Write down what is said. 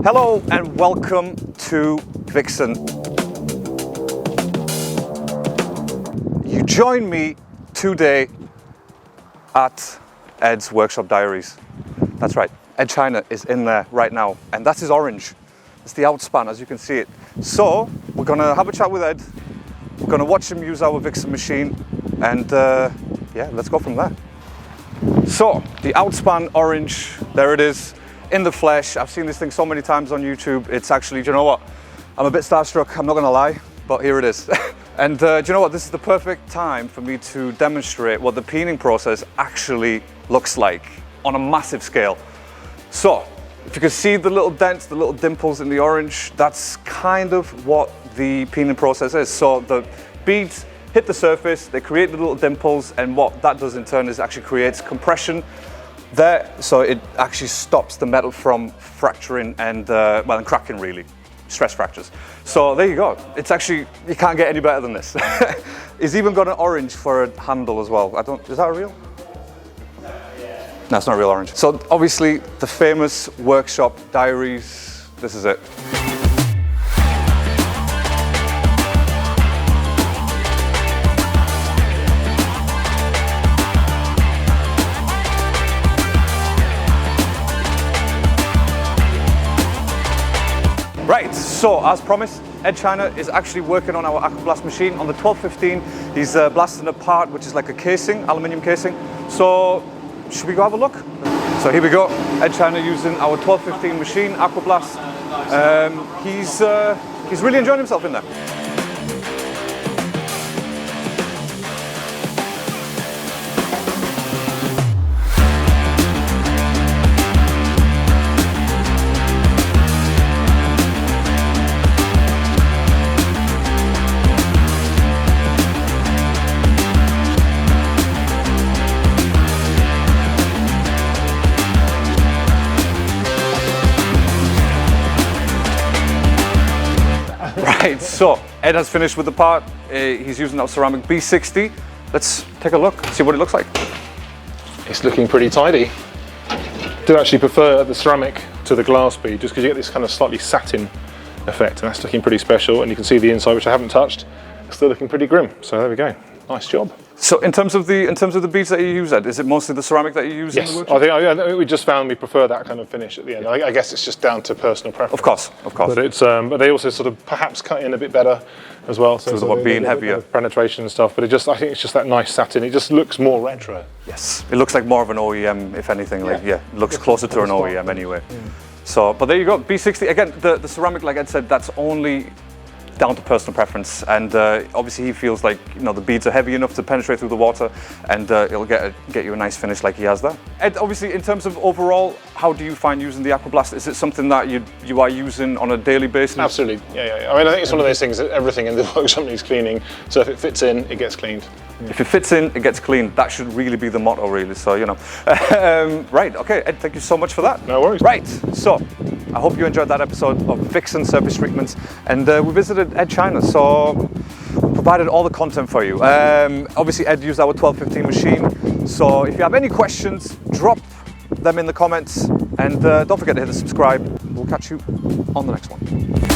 Hello and welcome to Vixen. You join me today at Edd's workshop Diaries. That's right, Edd China is in there right now, and that's his orange. It's the outspan, as you can see it. So we're gonna have a chat with Edd. We're gonna watch him use our Vixen machine, and yeah, let's go from there. So the outspan orange, there it is. In the flesh. I've seen this thing so many times on YouTube. It's actually, do you know what? I'm a bit starstruck, I'm not gonna lie, but here it is. And do you know what? This is the perfect time for me to demonstrate what the peening process actually looks like on a massive scale. So, if you can see the little dents, the little dimples in the orange, that's kind of what the peening process is. So the beads hit the surface, they create the little dimples, and what that does in turn is actually creates compression there, so it actually stops the metal from fracturing and well, and cracking, really, stress fractures. So there you go. It's actually, you can't get any better than this. It's even got an orange for a handle as well. Is that real? No, it's not real orange. So obviously the famous workshop Diaries, this is it. Right, so as promised, Edd China is actually working on our Aquablast machine on the 1215. He's blasting a part which is like a casing, aluminium casing. So, should we go have a look? So here we go, Edd China using our 1215 machine, Aquablast. He's really enjoying himself in there. Right, so Edd has finished with the part. He's using our Ceramic B60. Let's take a look, see what it looks like. It's looking pretty tidy. I do actually prefer the ceramic to the glass bead, just because you get this kind of slightly satin effect, and that's looking pretty special. And you can see the inside, which I haven't touched. It's still looking pretty grim. So there we go. Nice job. So in terms of the beads that you use, Edd, is it mostly the ceramic that you use? Yes, in the workshop? I think we just found we prefer that kind of finish at the end. I guess it's just down to personal preference. Of course. But it's but they also sort of perhaps cut in a bit better as well. So what, being heavier, penetration and stuff. But I think it's just that nice satin. It just looks more retro. Yes, it looks like more of an OEM, if anything. Like it looks closer to an OEM anyway. Yeah. So, but there you go, B60 again. The ceramic, like Edd said, that's only down to personal preference, and obviously he feels like, you know, the beads are heavy enough to penetrate through the water, and it'll get you a nice finish like he has there. Edd, obviously in terms of overall, how do you find using the Aquablast? Is it something that you are using on a daily basis? Absolutely, yeah. I mean, I think it's one of those things that everything in the workshop needs cleaning, so if it fits in, it gets cleaned. If it fits in, it gets cleaned. That should really be the motto, really, so, you know. Right, okay, Edd, thank you so much for that. No worries. Right, so I hope you enjoyed that episode of Vixen Surface Treatments, and we visited Edd China, so provided all the content for you. Obviously Edd used our 1215 machine, so if you have any questions, drop them in the comments, and don't forget to hit the subscribe. We'll catch you on the next one.